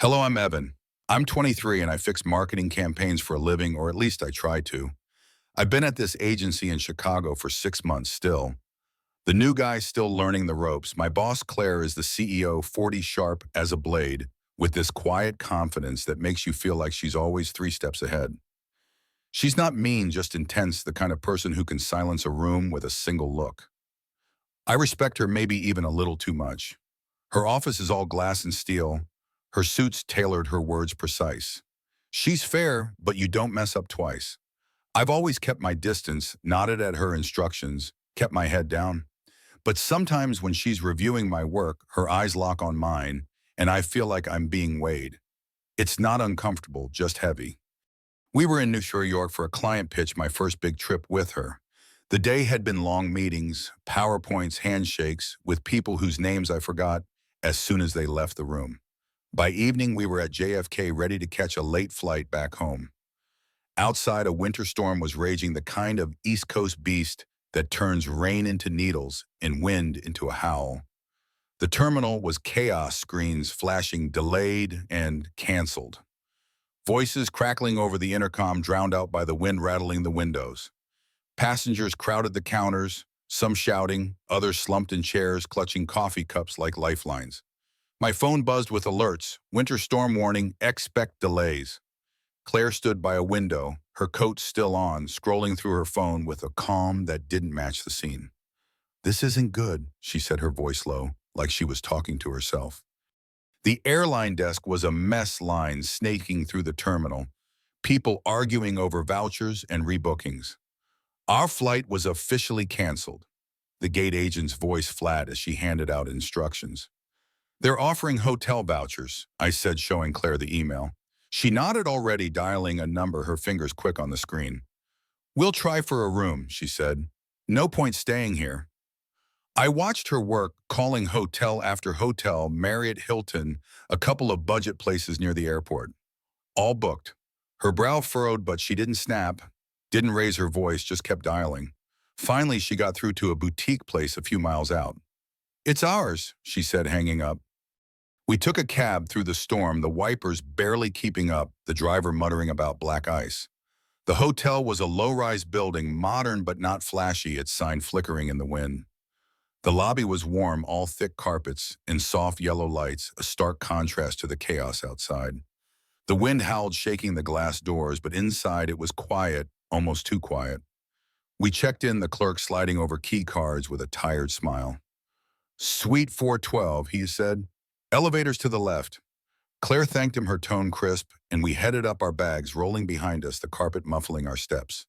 Hello, I'm Evan. I'm 23 and I fix marketing campaigns for a living, or at least I try to. I've been at this agency in Chicago for 6 months still. The new guy's still learning the ropes. My boss, Claire, is the CEO, 40 sharp as a blade, with this quiet confidence that makes you feel like she's always 3 steps ahead. She's not mean, just intense, the kind of person who can silence a room with a single look. I respect her maybe even a little too much. Her office is all glass and steel. Her suits tailored, her words precise. She's fair, but you don't mess up twice. I've always kept my distance, nodded at her instructions, kept my head down. But sometimes when she's reviewing my work, her eyes lock on mine, and I feel like I'm being weighed. It's not uncomfortable, just heavy. We were in New York for a client pitch, my first big trip with her. The day had been long meetings, PowerPoints, handshakes, with people whose names I forgot as soon as they left the room. By evening, we were at JFK ready to catch a late flight back home. Outside, a winter storm was raging, the kind of East Coast beast that turns rain into needles and wind into a howl. The terminal was chaos, screens flashing delayed and canceled. Voices crackling over the intercom drowned out by the wind rattling the windows. Passengers crowded the counters, some shouting, others slumped in chairs, clutching coffee cups like lifelines. My phone buzzed with alerts, winter storm warning, expect delays. Claire stood by a window, her coat still on, scrolling through her phone with a calm that didn't match the scene. "This isn't good," she said, her voice low, like she was talking to herself. The airline desk was a mess, lines snaking through the terminal, people arguing over vouchers and rebookings. Our flight was officially canceled. The gate agent's voice flat as she handed out instructions. "They're offering hotel vouchers," I said, showing Claire the email. She nodded, already dialing a number, her fingers quick on the screen. "We'll try for a room," she said. "No point staying here." I watched her work, calling hotel after hotel, Marriott, Hilton, a couple of budget places near the airport. All booked. Her brow furrowed, but she didn't snap, didn't raise her voice, just kept dialing. Finally, she got through to a boutique place a few miles out. "It's ours," she said, hanging up. We took a cab through the storm, the wipers barely keeping up, the driver muttering about black ice. The hotel was a low-rise building, modern but not flashy, its sign flickering in the wind. The lobby was warm, all thick carpets and soft yellow lights, a stark contrast to the chaos outside. The wind howled, shaking the glass doors, but inside it was quiet, almost too quiet. We checked in, the clerk sliding over key cards with a tired smile. "Suite 412, he said. "Elevators to the left." Claire thanked him, her tone crisp, and we headed up, our bags rolling behind us, the carpet muffling our steps.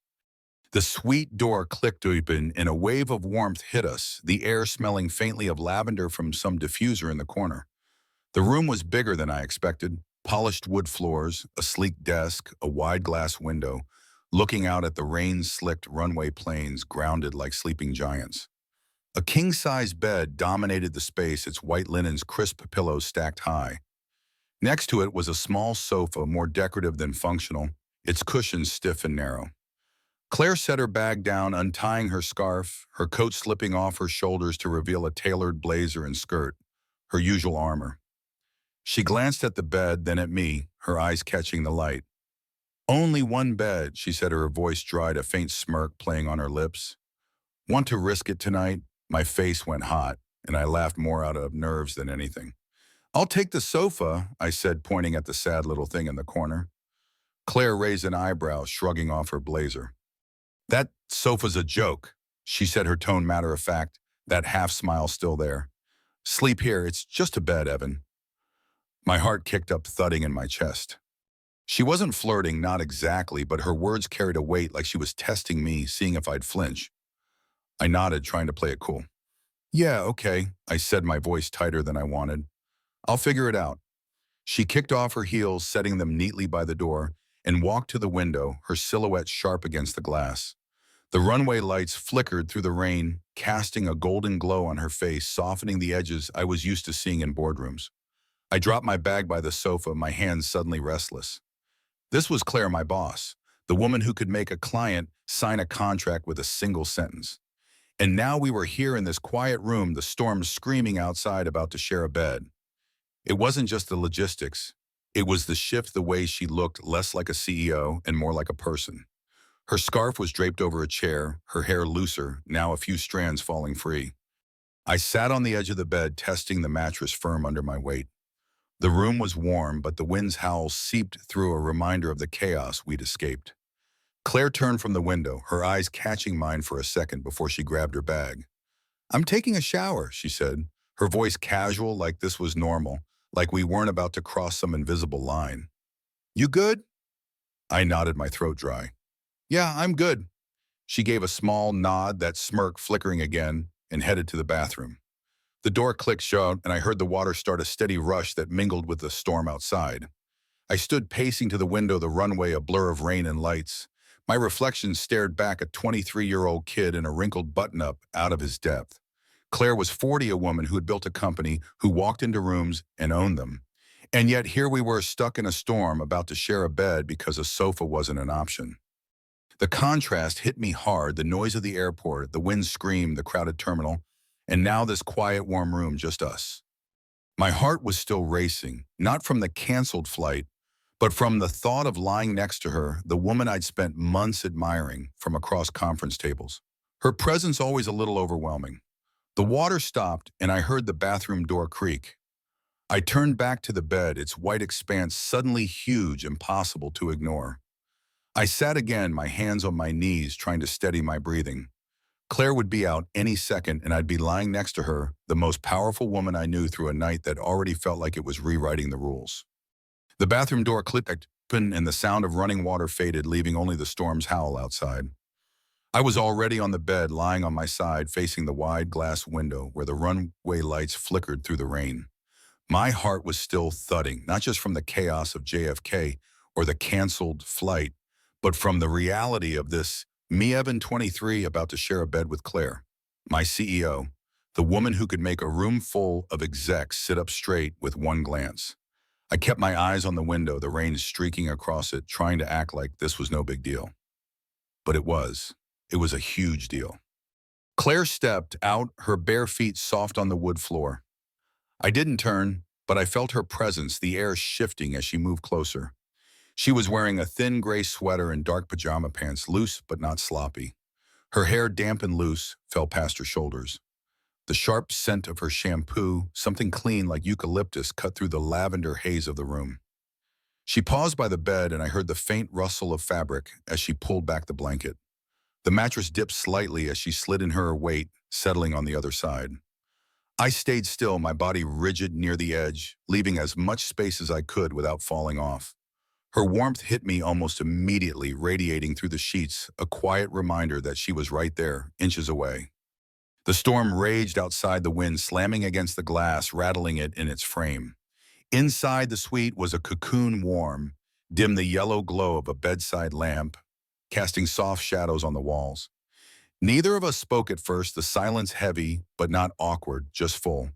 The suite door clicked open and a wave of warmth hit us, the air smelling faintly of lavender from some diffuser in the corner. The room was bigger than I expected, polished wood floors, a sleek desk, a wide glass window, looking out at the rain-slicked runway planes grounded like sleeping giants. A king-size bed dominated the space, its white linens, crisp pillows stacked high. Next to it was a small sofa, more decorative than functional, its cushions stiff and narrow. Claire set her bag down, untying her scarf, her coat slipping off her shoulders to reveal a tailored blazer and skirt, her usual armor. She glanced at the bed, then at me, her eyes catching the light. "Only one bed," she said, her voice dried, a faint smirk playing on her lips. "Want to risk it tonight?" My face went hot, and I laughed more out of nerves than anything. "I'll take the sofa," I said, pointing at the sad little thing in the corner. Claire raised an eyebrow, shrugging off her blazer. "That sofa's a joke," she said, her tone matter-of-fact, that half-smile still there. "Sleep here, it's just a bed, Evan." My heart kicked up, thudding in my chest. She wasn't flirting, not exactly, but her words carried a weight, like she was testing me, seeing if I'd flinch. I nodded, trying to play it cool. "Yeah, okay," I said, my voice tighter than I wanted. "I'll figure it out." She kicked off her heels, setting them neatly by the door, and walked to the window, her silhouette sharp against the glass. The runway lights flickered through the rain, casting a golden glow on her face, softening the edges I was used to seeing in boardrooms. I dropped my bag by the sofa, my hands suddenly restless. This was Claire, my boss, the woman who could make a client sign a contract with a single sentence. And now we were here in this quiet room, the storm screaming outside, about to share a bed. It wasn't just the logistics. It was the shift, the way she looked less like a CEO and more like a person. Her scarf was draped over a chair, her hair looser, now a few strands falling free. I sat on the edge of the bed, testing the mattress firm under my weight. The room was warm, but the wind's howl seeped through, a reminder of the chaos we'd escaped. Claire turned from the window, her eyes catching mine for a second before she grabbed her bag. "I'm taking a shower," she said, her voice casual, like this was normal, like we weren't about to cross some invisible line. "You good?" I nodded, my throat dry. "Yeah, I'm good." She gave a small nod, that smirk flickering again, and headed to the bathroom. The door clicked shut, and I heard the water start a steady rush that mingled with the storm outside. I stood pacing to the window, the runway a blur of rain and lights. My reflection stared back, a 23-year-old kid in a wrinkled button-up out of his depth. Claire was 40, a woman who had built a company, who walked into rooms and owned them. And yet here we were, stuck in a storm, about to share a bed because a sofa wasn't an option. The contrast hit me hard, the noise of the airport, the wind scream, the crowded terminal, and now this quiet, warm room, just us. My heart was still racing, not from the canceled flight, but from the thought of lying next to her, the woman I'd spent months admiring from across conference tables. Her presence always a little overwhelming. The water stopped, and I heard the bathroom door creak. I turned back to the bed, its white expanse suddenly huge, impossible to ignore. I sat again, my hands on my knees, trying to steady my breathing. Claire would be out any second, and I'd be lying next to her, the most powerful woman I knew, through a night that already felt like it was rewriting the rules. The bathroom door clicked open, and the sound of running water faded, leaving only the storm's howl outside. I was already on the bed, lying on my side, facing the wide glass window where the runway lights flickered through the rain. My heart was still thudding, not just from the chaos of JFK or the canceled flight, but from the reality of this, me, Evan, 23, about to share a bed with Claire, my CEO, the woman who could make a room full of execs sit up straight with one glance. I kept my eyes on the window, the rain streaking across it, trying to act like this was no big deal. But it was. It was a huge deal. Claire stepped out, her bare feet soft on the wood floor. I didn't turn, but I felt her presence, the air shifting as she moved closer. She was wearing a thin gray sweater and dark pajama pants, loose but not sloppy. Her hair, damp and loose, fell past her shoulders. The sharp scent of her shampoo, something clean like eucalyptus, cut through the lavender haze of the room. She paused by the bed, and I heard the faint rustle of fabric as she pulled back the blanket. The mattress dipped slightly as she slid in her weight, settling on the other side. I stayed still, my body rigid near the edge, leaving as much space as I could without falling off. Her warmth hit me almost immediately, radiating through the sheets, a quiet reminder that she was right there, inches away. The storm raged outside, the wind slamming against the glass, rattling it in its frame. Inside the suite was a cocoon warm, dim, the yellow glow of a bedside lamp, casting soft shadows on the walls. Neither of us spoke at first, the silence heavy, but not awkward, just full.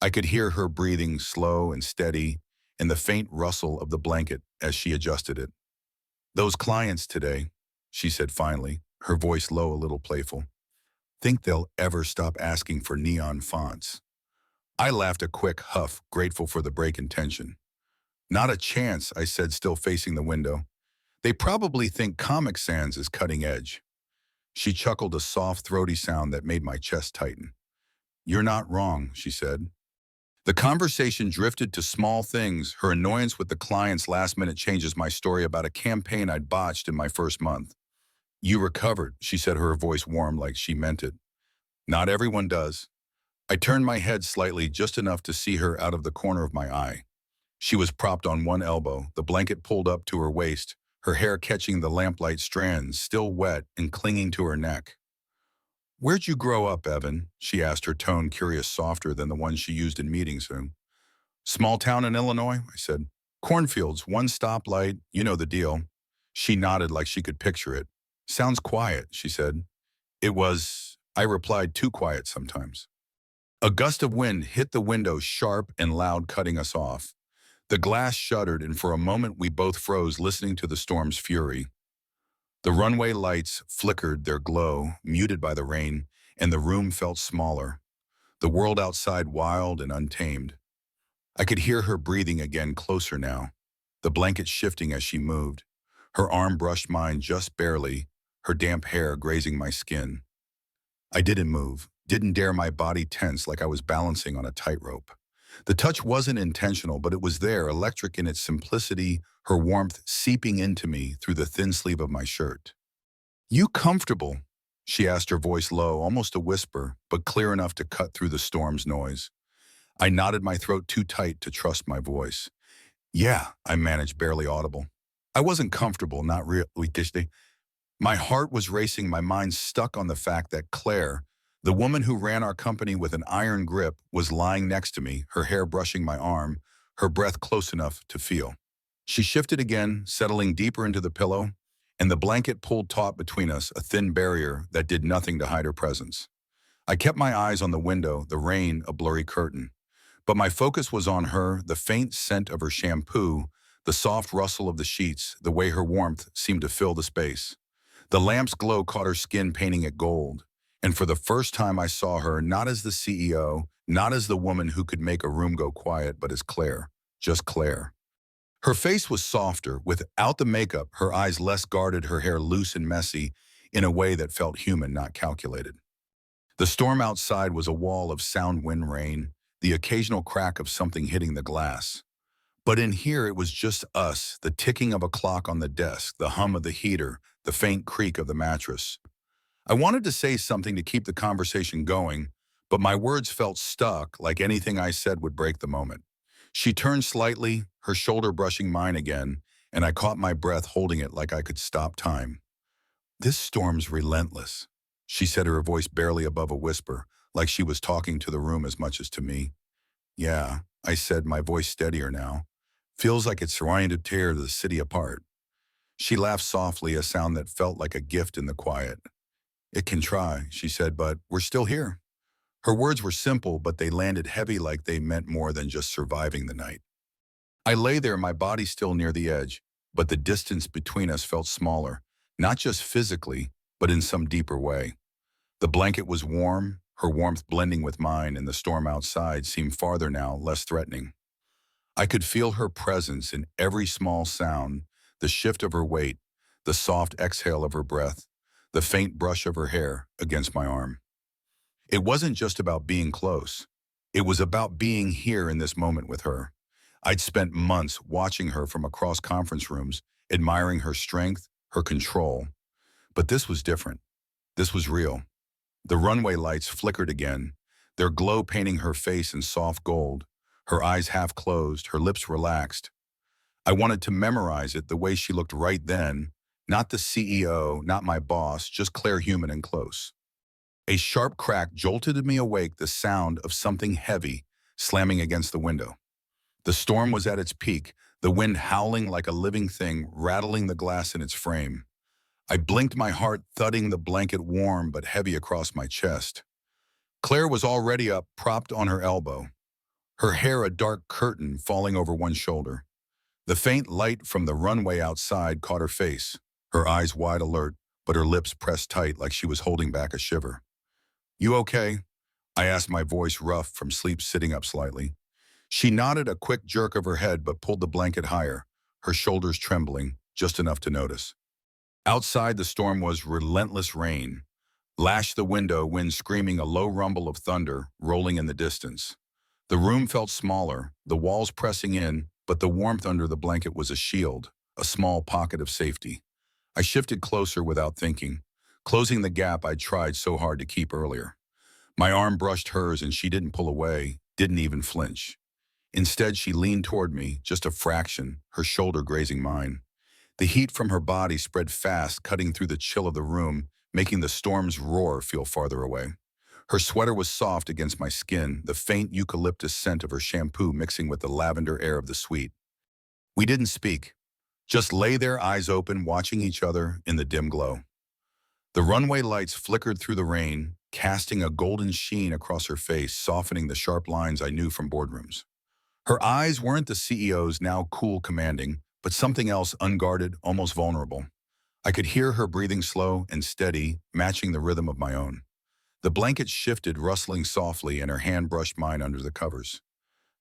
I could hear her breathing, slow and steady, and the faint rustle of the blanket as she adjusted it. "Those clients today," she said finally, her voice low, a little playful, "think they'll ever stop asking for neon fonts?" I laughed, a quick huff, grateful for the break in tension. "Not a chance," I said, still facing the window. "They probably think Comic Sans is cutting edge." She chuckled, a soft, throaty sound that made my chest tighten. "You're not wrong," she said. The conversation drifted to small things, her annoyance with the client's last-minute changes, my story about a campaign I'd botched in my first month. "You recovered," she said, her voice warm like she meant it. "Not everyone does." I turned my head slightly, just enough to see her out of the corner of my eye. She was propped on one elbow, the blanket pulled up to her waist, her hair catching the lamplight strands, still wet and clinging to her neck. "Where'd you grow up, Evan?" she asked, her tone curious, softer than the one she used in meetings. "Small town in Illinois," I said. "Cornfields, one stoplight, you know the deal." She nodded like she could picture it. "Sounds quiet," she said. "It was," I replied, "too quiet sometimes." A gust of wind hit the window, sharp and loud, cutting us off. The glass shuddered, and for a moment we both froze, listening to the storm's fury. The runway lights flickered, their glow muted by the rain, and the room felt smaller, the world outside wild and untamed. I could hear her breathing again, closer now. the blanket shifting as she moved. Her arm brushed mine just barely, her damp hair grazing my skin. I didn't move, didn't dare my body tense like I was balancing on a tightrope. The touch wasn't intentional, but it was there, electric in its simplicity, her warmth seeping into me through the thin sleeve of my shirt. "You comfortable?" she asked, her voice low, almost a whisper, but clear enough to cut through the storm's noise. I knotted my throat too tight to trust my voice. "Yeah," I managed, barely audible. I wasn't comfortable, not really. My heart was racing, my mind stuck on the fact that Claire, the woman who ran our company with an iron grip, was lying next to me, her hair brushing my arm, her breath close enough to feel. She shifted again, settling deeper into the pillow, and the blanket pulled taut between us, a thin barrier that did nothing to hide her presence. I kept my eyes on the window, the rain a blurry curtain. But my focus was on her, the faint scent of her shampoo, the soft rustle of the sheets, the way her warmth seemed to fill the space. The lamp's glow caught her skin, painting it gold. And for the first time I saw her, not as the CEO, not as the woman who could make a room go quiet, but as Claire. Just Claire. Her face was softer, without the makeup, her eyes less guarded, her hair loose and messy, in a way that felt human, not calculated. The storm outside was a wall of sound, wind, rain, the occasional crack of something hitting the glass. But in here it was just us, the ticking of a clock on the desk, the hum of the heater, the faint creak of the mattress. I wanted to say something to keep the conversation going, but my words felt stuck, like anything I said would break the moment. She turned slightly, her shoulder brushing mine again, and I caught my breath, holding it like I could stop time. "This storm's relentless," she said, her voice barely above a whisper, like she was talking to the room as much as to me. "Yeah," I said, my voice steadier now. "Feels like it's trying to tear the city apart." She laughed softly, a sound that felt like a gift in the quiet. "It can try," she said, "but we're still here." Her words were simple, but they landed heavy, like they meant more than just surviving the night. I lay there, my body still near the edge, but the distance between us felt smaller, not just physically, but in some deeper way. The blanket was warm, her warmth blending with mine, and the storm outside seemed farther now, less threatening. I could feel her presence in every small sound, the shift of her weight, the soft exhale of her breath, the faint brush of her hair against my arm. It wasn't just about being close. It was about being here in this moment with her. I'd spent months watching her from across conference rooms, admiring her strength, her control. But this was different. This was real. The runway lights flickered again, their glow painting her face in soft gold, her eyes half closed, her lips relaxed. I wanted to memorize it, the way she looked right then, not the CEO, not my boss, just Claire, human and close. A sharp crack jolted me awake, the sound of something heavy slamming against the window. The storm was at its peak, the wind howling like a living thing, rattling the glass in its frame. I blinked, my heart thudding, the blanket warm but heavy across my chest. Claire was already up, propped on her elbow, her hair a dark curtain falling over one shoulder. The faint light from the runway outside caught her face, her eyes wide alert, but her lips pressed tight like she was holding back a shiver. "You okay?" I asked, my voice rough from sleep, sitting up slightly. She nodded, a quick jerk of her head, but pulled the blanket higher, her shoulders trembling, just enough to notice. Outside, the storm was relentless rain. Lashed the window, wind screaming, a low rumble of thunder rolling in the distance. The room felt smaller, the walls pressing in, but the warmth under the blanket was a shield, a small pocket of safety. I shifted closer without thinking, closing the gap I'd tried so hard to keep earlier. My arm brushed hers and she didn't pull away, didn't even flinch. Instead, she leaned toward me, just a fraction, her shoulder grazing mine. The heat from her body spread fast, cutting through the chill of the room, making the storm's roar feel farther away. Her sweater was soft against my skin, the faint eucalyptus scent of her shampoo mixing with the lavender air of the suite. We didn't speak, just lay there, eyes open, watching each other in the dim glow. The runway lights flickered through the rain, casting a golden sheen across her face, softening the sharp lines I knew from boardrooms. Her eyes weren't the CEO's, now cool, commanding, but something else, unguarded, almost vulnerable. I could hear her breathing slow and steady, matching the rhythm of my own. The blanket shifted, rustling softly, and her hand brushed mine under the covers.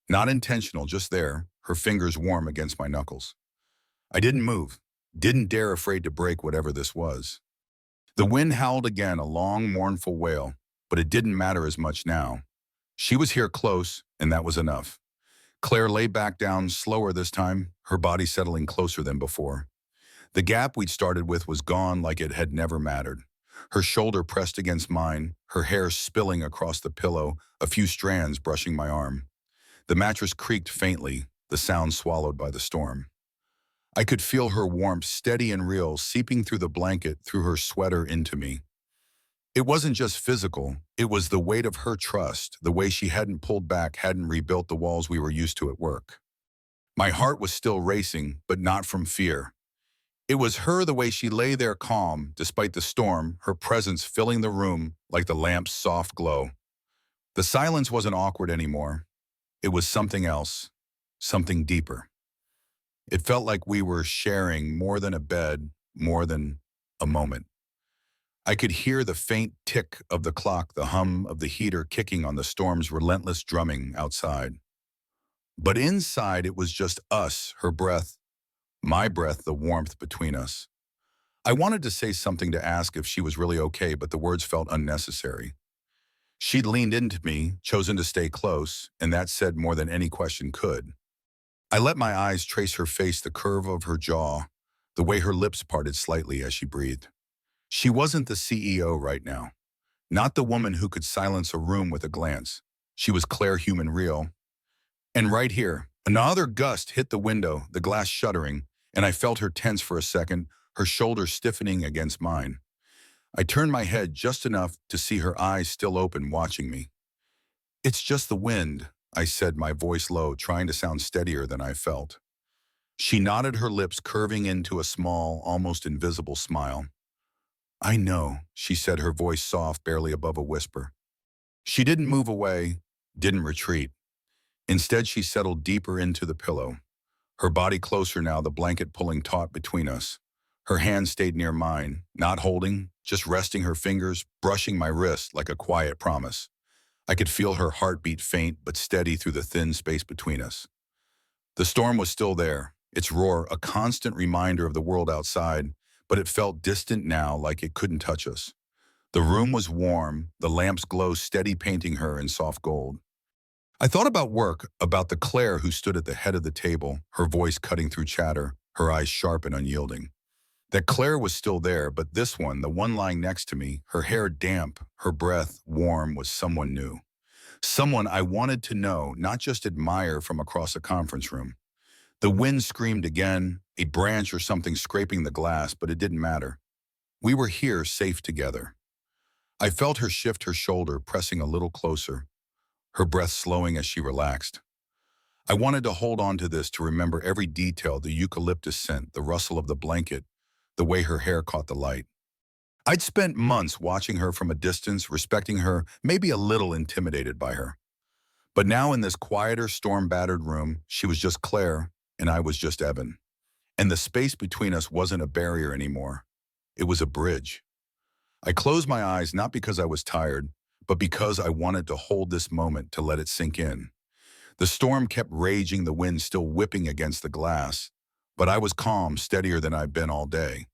Not intentional, just there, her fingers warm against my knuckles. I didn't move, didn't dare afraid to break whatever this was. The wind howled again, a long, mournful wail, but it didn't matter as much now. She was here close, and that was enough. Claire lay back down, slower this time, her body settling closer than before. The gap we'd started with was gone like it had never mattered. Her shoulder pressed against mine, her hair spilling across the pillow, a few strands brushing my arm. The mattress creaked faintly, the sound swallowed by the storm. I could feel her warmth, steady and real, seeping through the blanket, through her sweater into me. It wasn't just physical, it was the weight of her trust, the way she hadn't pulled back, hadn't rebuilt the walls we were used to at work. My heart was still racing, but not from fear. It was her, the way she lay there calm, despite the storm, her presence filling the room like the lamp's soft glow. The silence wasn't awkward anymore. It was something else, something deeper. It felt like we were sharing more than a bed, more than a moment. I could hear the faint tick of the clock, the hum of the heater kicking on the storm's relentless drumming outside. But inside it was just us, her breath, my breath, the warmth between us. I wanted to say something, to ask if she was really okay, but the words felt unnecessary. She'd leaned into me, chosen to stay close, and that said more than any question could. I let my eyes trace her face, the curve of her jaw, the way her lips parted slightly as she breathed. She wasn't the CEO right now, not the woman who could silence a room with a glance. She was Claire, human, real. And right here, another gust hit the window, the glass shuddering, and I felt her tense for a second, her shoulders stiffening against mine. I turned my head just enough to see her eyes still open, watching me. "It's just the wind," I said, my voice low, trying to sound steadier than I felt. She nodded, her lips curving into a small, almost invisible smile. "I know," she said, her voice soft, barely above a whisper. She didn't move away, didn't retreat. Instead, she settled deeper into the pillow, her body closer now, the blanket pulling taut between us. Her hand stayed near mine, not holding, just resting, her fingers brushing my wrist like a quiet promise. I could feel her heartbeat, faint but steady, through the thin space between us. The storm was still there, its roar a constant reminder of the world outside, but it felt distant now, like it couldn't touch us. The room was warm, the lamp's glow steady, painting her in soft gold. I thought about work, about the Claire who stood at the head of the table, her voice cutting through chatter, her eyes sharp and unyielding. That Claire was still there, but this one, the one lying next to me, her hair damp, her breath warm, was someone new. Someone I wanted to know, not just admire from across a conference room. The wind screamed again, a branch or something scraping the glass, but it didn't matter. We were here, safe together. I felt her shift, her shoulder pressing a little closer, her breath slowing as she relaxed. I wanted to hold on to this, to remember every detail, the eucalyptus scent, the rustle of the blanket, the way her hair caught the light. I'd spent months watching her from a distance, respecting her, maybe a little intimidated by her. But now in this quieter, storm-battered room, she was just Claire, and I was just Evan. And the space between us wasn't a barrier anymore. It was a bridge. I closed my eyes, not because I was tired, but because I wanted to hold this moment, to let it sink in. The storm kept raging, the wind still whipping against the glass, but I was calm, steadier than I'd been all day.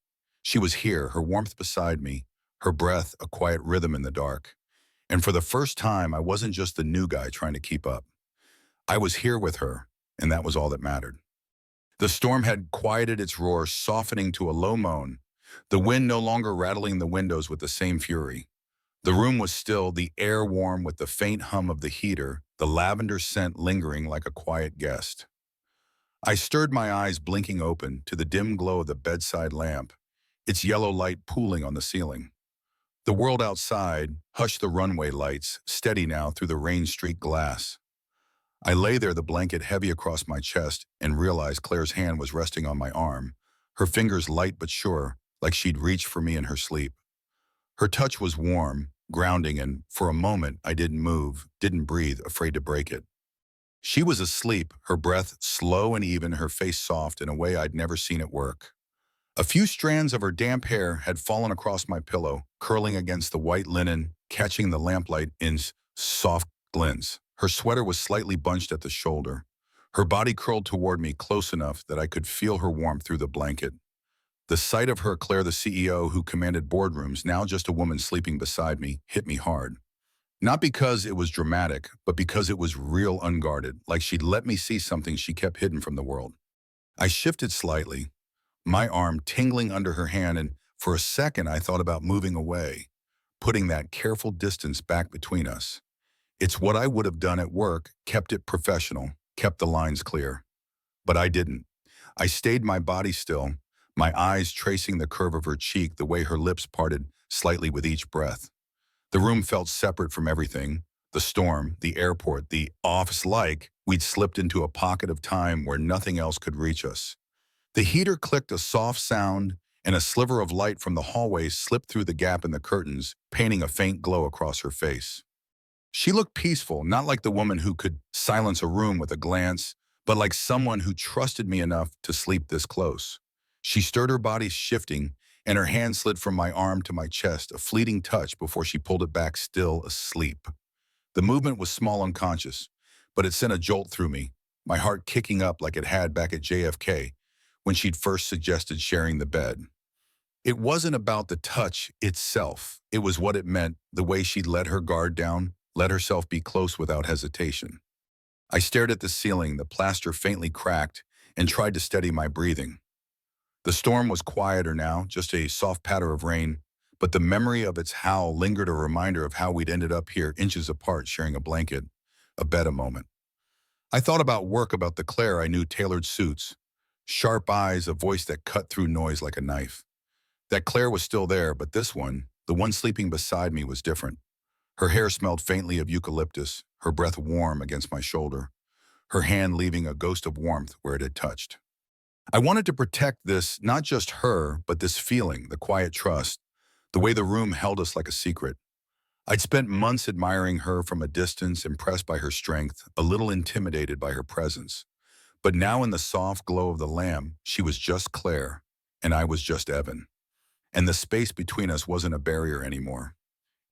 She was here, her warmth beside me, her breath a quiet rhythm in the dark. And for the first time, I wasn't just the new guy trying to keep up. I was here with her, and that was all that mattered. The storm had quieted its roar, softening to a low moan, the wind no longer rattling the windows with the same fury. The room was still, the air warm with the faint hum of the heater, the lavender scent lingering like a quiet guest. I stirred, my eyes blinking open, to the dim glow of the bedside lamp, its yellow light pooling on the ceiling. The world outside, hushed, the runway lights, steady now through the rain-streaked glass. I lay there, the blanket heavy across my chest, and realized Claire's hand was resting on my arm, her fingers light but sure, like she'd reached for me in her sleep. Her touch was warm, grounding, and for a moment I didn't move, didn't breathe, afraid to break it. She was asleep, her breath slow and even, her face soft in a way I'd never seen at work. A few strands of her damp hair had fallen across my pillow, curling against the white linen, catching the lamplight in soft glints. Her sweater was slightly bunched at the shoulder, Her body curled toward me close enough that I could feel her warmth through the blanket. The sight of her, Claire, the CEO who commanded boardrooms, now just a woman sleeping beside me, hit me hard. Not because it was dramatic, but because it was real unguarded, like she'd let me see something she kept hidden from the world. I shifted slightly, my arm tingling under her hand, and for a second I thought about moving away, putting that careful distance back between us. It's what I would have done at work, kept it professional, kept the lines clear. But I didn't. I stayed my body still, my eyes tracing the curve of her cheek, the way her lips parted slightly with each breath. The room felt separate from everything. The storm, the airport, the office, like we'd slipped into a pocket of time where nothing else could reach us. The heater clicked a soft sound, and a sliver of light from the hallway slipped through the gap in the curtains, painting a faint glow across her face. She looked peaceful, not like the woman who could silence a room with a glance, but like someone who trusted me enough to sleep this close. She stirred her body, shifting, and her hand slid from my arm to my chest, a fleeting touch before she pulled it back, still asleep. The movement was small, unconscious, but it sent a jolt through me, my heart kicking up like it had back at JFK when she'd first suggested sharing the bed. It wasn't about the touch itself. It was what it meant, the way she'd let her guard down, let herself be close without hesitation. I stared at the ceiling, the plaster faintly cracked, and tried to steady my breathing. The storm was quieter now, just a soft patter of rain, but the memory of its howl lingered, a reminder of how we'd ended up here inches apart, sharing a blanket, a bed, a moment. I thought about work, about the Claire I knew, tailored suits, sharp eyes, a voice that cut through noise like a knife. That Claire was still there, but this one, the one sleeping beside me, was different. Her hair smelled faintly of eucalyptus, her breath warm against my shoulder, her hand leaving a ghost of warmth where it had touched. I wanted to protect this, not just her, but this feeling, the quiet trust, the way the room held us like a secret. I'd spent months admiring her from a distance, impressed by her strength, a little intimidated by her presence. But now in the soft glow of the lamp, she was just Claire, and I was just Evan. And the space between us wasn't a barrier anymore.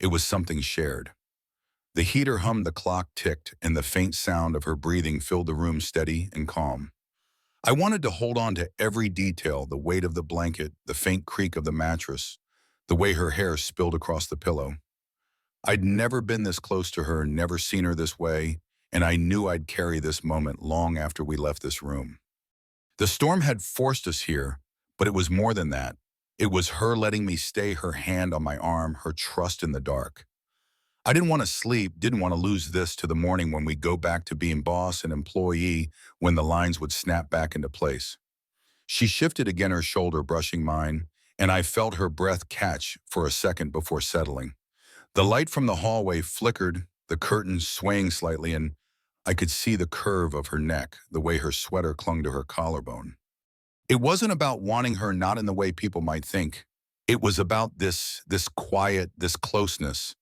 It was something shared. The heater hummed, the clock ticked, and the faint sound of her breathing filled the room steady and calm. I wanted to hold on to every detail, the weight of the blanket, the faint creak of the mattress, the way her hair spilled across the pillow. I'd never been this close to her, never seen her this way, and I knew I'd carry this moment long after we left this room. The storm had forced us here, but it was more than that. It was her letting me stay, her hand on my arm, her trust in the dark. I didn't want to sleep, didn't want to lose this to the morning when we go back to being boss and employee, when the lines would snap back into place. She shifted again, her shoulder brushing mine, and I felt her breath catch for a second before settling. The light from the hallway flickered, the curtains swaying slightly, and I could see the curve of her neck, the way her sweater clung to her collarbone. It wasn't about wanting her, not in the way people might think. It was about this quiet, this closeness,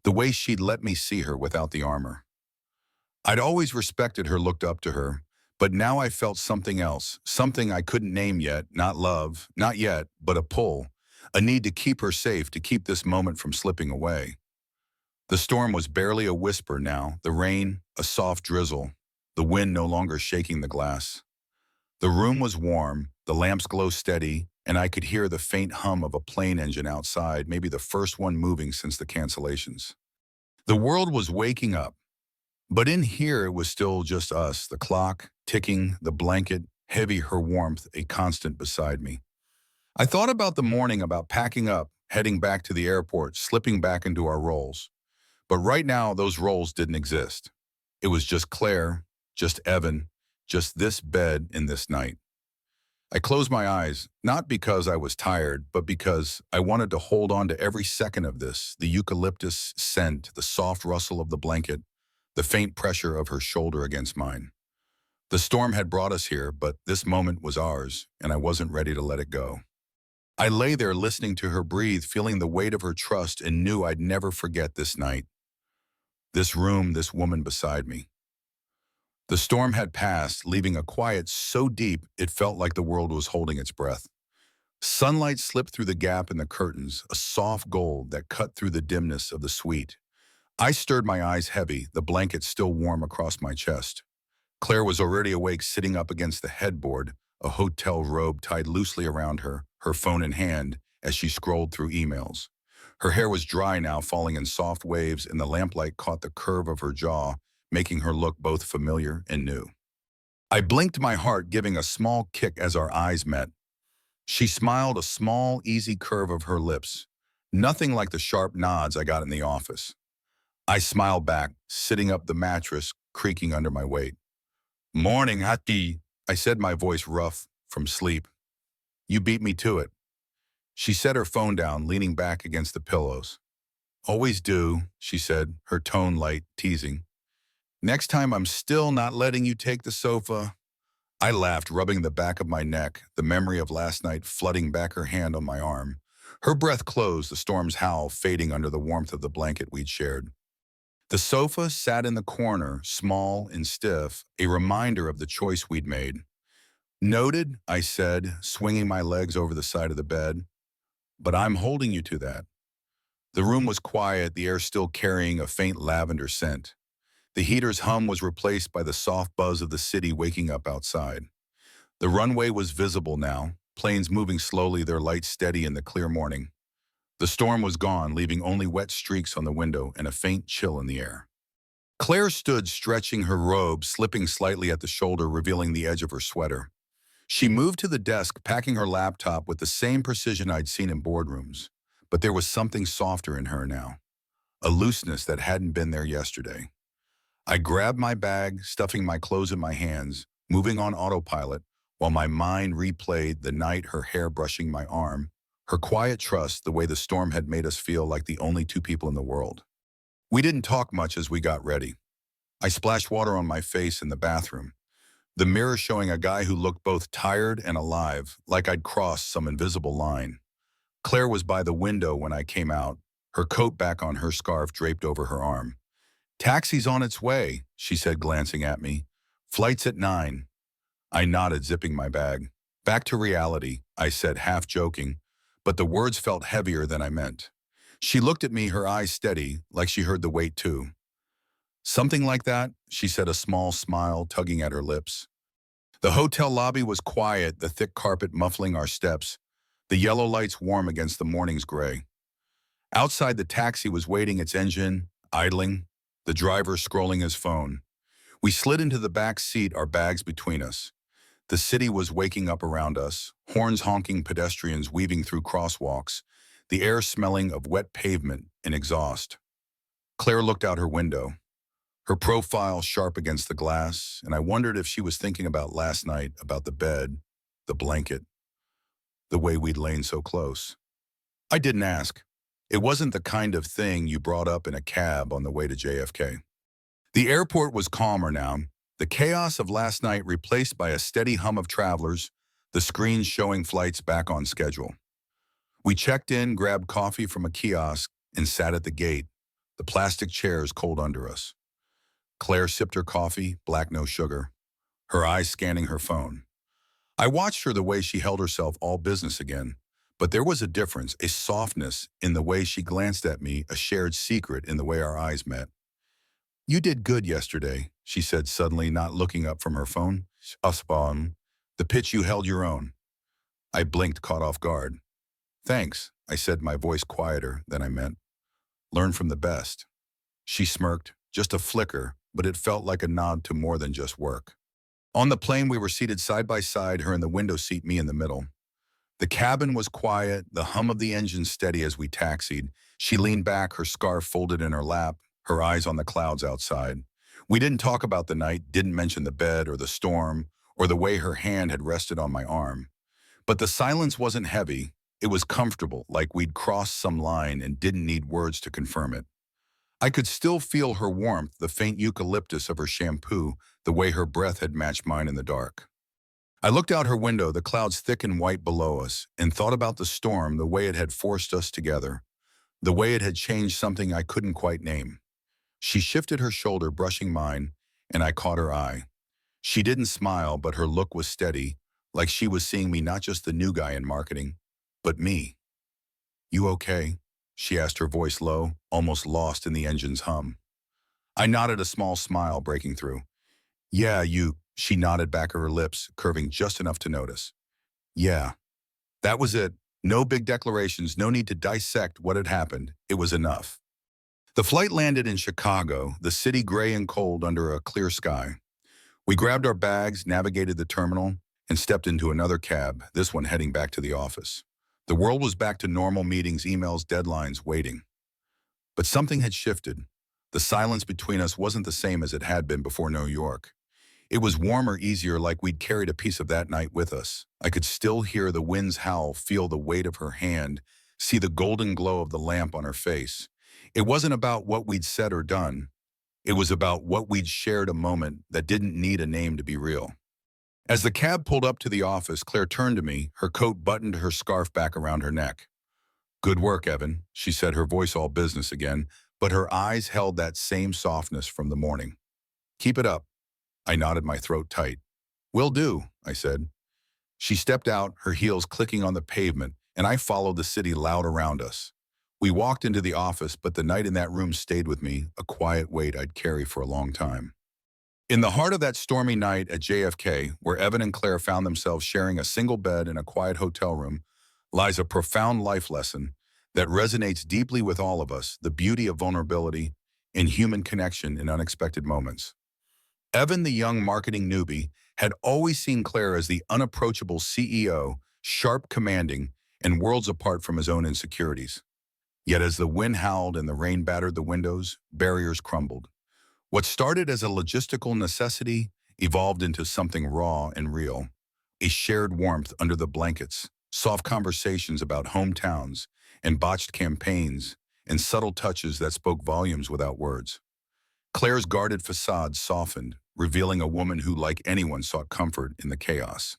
the way she'd let me see her without the armor. I'd always respected her, looked up to her, but now I felt something else, something I couldn't name yet, not love, not yet, but a pull, a need to keep her safe, to keep this moment from slipping away. The storm was barely a whisper now, the rain, a soft drizzle, the wind no longer shaking the glass. The room was warm, the lamps glow steady, and I could hear the faint hum of a plane engine outside, maybe the first one moving since the cancellations. The world was waking up, but in here it was still just us, the clock ticking, the blanket heavy, her warmth a constant beside me. I thought about the morning, about packing up, heading back to the airport, slipping back into our roles. But right now, those roles didn't exist. It was just Claire, just Evan, just this bed in this night. I closed my eyes, not because I was tired, but because I wanted to hold on to every second of this, the eucalyptus scent, the soft rustle of the blanket, the faint pressure of her shoulder against mine. The storm had brought us here, but this moment was ours, and I wasn't ready to let it go. I lay there listening to her breathe, feeling the weight of her trust, and knew I'd never forget this night, this room, this woman beside me. The storm had passed, leaving a quiet so deep it felt like the world was holding its breath. Sunlight slipped through the gap in the curtains, a soft gold that cut through the dimness of the suite. I stirred, my eyes heavy, the blanket still warm across my chest. Claire was already awake, sitting up against the headboard, a hotel robe tied loosely around her, her phone in hand, as she scrolled through emails. Her hair was dry now, falling in soft waves, and the lamplight caught the curve of her jaw, making her look both familiar and new. I blinked, my heart giving a small kick as our eyes met. She smiled, a small, easy curve of her lips. Nothing like the sharp nods I got in the office. I smiled back, sitting up the mattress, creaking under my weight. Morning, Hati, I said, my voice rough from sleep. You beat me to it. She set her phone down, leaning back against the pillows. Always do, she said, her tone light, teasing. Next time I'm still not letting you take the sofa. I laughed, rubbing the back of my neck, the memory of last night flooding back her hand on my arm. Her breath closed, the storm's howl fading under the warmth of the blanket we'd shared. The sofa sat in the corner, small and stiff, a reminder of the choice we'd made. Noted, I said, swinging my legs over the side of the bed. But I'm holding you to that. The room was quiet, the air still carrying a faint lavender scent. The heater's hum was replaced by the soft buzz of the city waking up outside. The runway was visible now, planes moving slowly, their lights steady in the clear morning. The storm was gone, leaving only wet streaks on the window and a faint chill in the air. Claire stood stretching her robe, slipping slightly at the shoulder, revealing the edge of her sweater. She moved to the desk, packing her laptop with the same precision I'd seen in boardrooms. But there was something softer in her now, a looseness that hadn't been there yesterday. I grabbed my bag, stuffing my clothes in my hands, moving on autopilot, while my mind replayed the night, her hair brushing my arm, her quiet trust, the way the storm had made us feel like the only two people in the world. We didn't talk much as we got ready. I splashed water on my face in the bathroom, the mirror showing a guy who looked both tired and alive, like I'd crossed some invisible line. Claire was by the window when I came out, her coat back on, her scarf draped over her arm. Taxi's on its way, she said, glancing at me. Flight's at 9. I nodded, zipping my bag. Back to reality, I said, half joking, but the words felt heavier than I meant. She looked at me, her eyes steady, like she heard the weight too. Something like that, she said, a small smile tugging at her lips. The hotel lobby was quiet, the thick carpet muffling our steps, the yellow lights warm against the morning's gray. Outside, the taxi was waiting, its engine idling, the driver scrolling his phone. We slid into the back seat, our bags between us. The city was waking up around us, horns honking, pedestrians weaving through crosswalks, the air smelling of wet pavement and exhaust. Claire looked out her window, her profile sharp against the glass, and I wondered if she was thinking about last night, about the bed, the blanket, the way we'd lain so close. I didn't ask. It wasn't the kind of thing you brought up in a cab on the way to JFK. The airport was calmer now, the chaos of last night replaced by a steady hum of travelers, the screens showing flights back on schedule. We checked in, grabbed coffee from a kiosk, and sat at the gate, the plastic chairs cold under us. Claire sipped her coffee, black, no sugar, her eyes scanning her phone. I watched her, the way she held herself, all business again. But there was a difference, a softness in the way she glanced at me, a shared secret in the way our eyes met. You did good yesterday, she said suddenly, not looking up from her phone. Uspawn, the pitch you held your own. I blinked, caught off guard. Thanks, I said, my voice quieter than I meant. Learn from the best. She smirked, just a flicker, but it felt like a nod to more than just work. On the plane, we were seated side by side, her in the window seat, me in the middle. The cabin was quiet, the hum of the engine steady as we taxied. She leaned back, her scarf folded in her lap, her eyes on the clouds outside. We didn't talk about the night, didn't mention the bed or the storm or the way her hand had rested on my arm. But the silence wasn't heavy. It was comfortable, like we'd crossed some line and didn't need words to confirm it. I could still feel her warmth, the faint eucalyptus of her shampoo, the way her breath had matched mine in the dark. I looked out her window, the clouds thick and white below us, and thought about the storm, the way it had forced us together, the way it had changed something I couldn't quite name. She shifted her shoulder, brushing mine, and I caught her eye. She didn't smile, but her look was steady, like she was seeing me, not just the new guy in marketing, but me. You okay? She asked, her voice low, almost lost in the engine's hum. I nodded, a small smile breaking through. Yeah, you, she nodded back her lips, curving just enough to notice. Yeah, that was it. No big declarations, no need to dissect what had happened. It was enough. The flight landed in Chicago, the city gray and cold under a clear sky. We grabbed our bags, navigated the terminal, and stepped into another cab, this one heading back to the office. The world was back to normal meetings, emails, deadlines, waiting. But something had shifted. The silence between us wasn't the same as it had been before New York. It was warmer, easier, like we'd carried a piece of that night with us. I could still hear the wind's howl, feel the weight of her hand, see the golden glow of the lamp on her face. It wasn't about what we'd said or done. It was about what we'd shared, a moment that didn't need a name to be real. As the cab pulled up to the office, Claire turned to me, her coat buttoned, her scarf back around her neck. "Good work, Evan," she said, her voice all business again, but her eyes held that same softness from the morning. "Keep it up." I nodded, my throat tight. "Will do," I said. She stepped out, her heels clicking on the pavement, and I followed the city loud around us. We walked into the office, but the night in that room stayed with me, a quiet weight I'd carry for a long time. In the heart of that stormy night at JFK, where Evan and Claire found themselves sharing a single bed in a quiet hotel room, lies a profound life lesson that resonates deeply with all of us: the beauty of vulnerability and human connection in unexpected moments. Evan, the young marketing newbie, had always seen Claire as the unapproachable CEO, sharp, commanding, and worlds apart from his own insecurities. Yet as the wind howled and the rain battered the windows, barriers crumbled. What started as a logistical necessity evolved into something raw and real: a shared warmth under the blankets, soft conversations about hometowns and botched campaigns, and subtle touches that spoke volumes without words. Claire's guarded facade softened, revealing a woman who, like anyone, sought comfort in the chaos.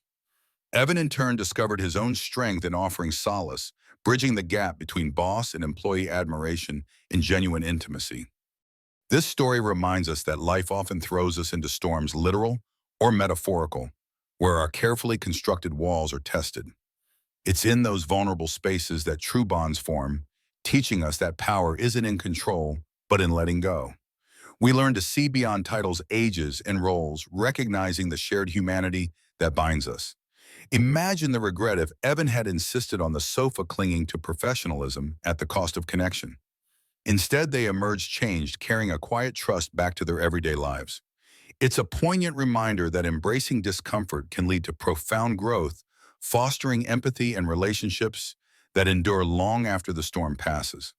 Evan, in turn, discovered his own strength in offering solace, bridging the gap between boss and employee admiration and genuine intimacy. This story reminds us that life often throws us into storms, literal or metaphorical, where our carefully constructed walls are tested. It's in those vulnerable spaces that true bonds form, teaching us that power isn't in control, but in letting go. We learn to see beyond titles, ages, and roles, recognizing the shared humanity that binds us. Imagine the regret if Evan had insisted on the sofa, clinging to professionalism at the cost of connection. Instead, they emerged changed, carrying a quiet trust back to their everyday lives. It's a poignant reminder that embracing discomfort can lead to profound growth, fostering empathy and relationships that endure long after the storm passes.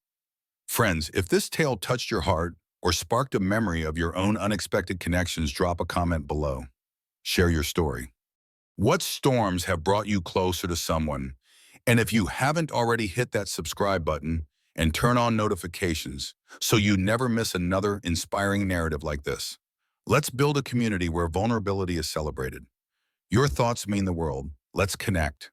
Friends, if this tale touched your heart or sparked a memory of your own unexpected connections, drop a comment below. Share your story. What storms have brought you closer to someone? And if you haven't already, hit that subscribe button and turn on notifications so you never miss another inspiring narrative like this. Let's build a community where vulnerability is celebrated. Your thoughts mean the world. Let's connect.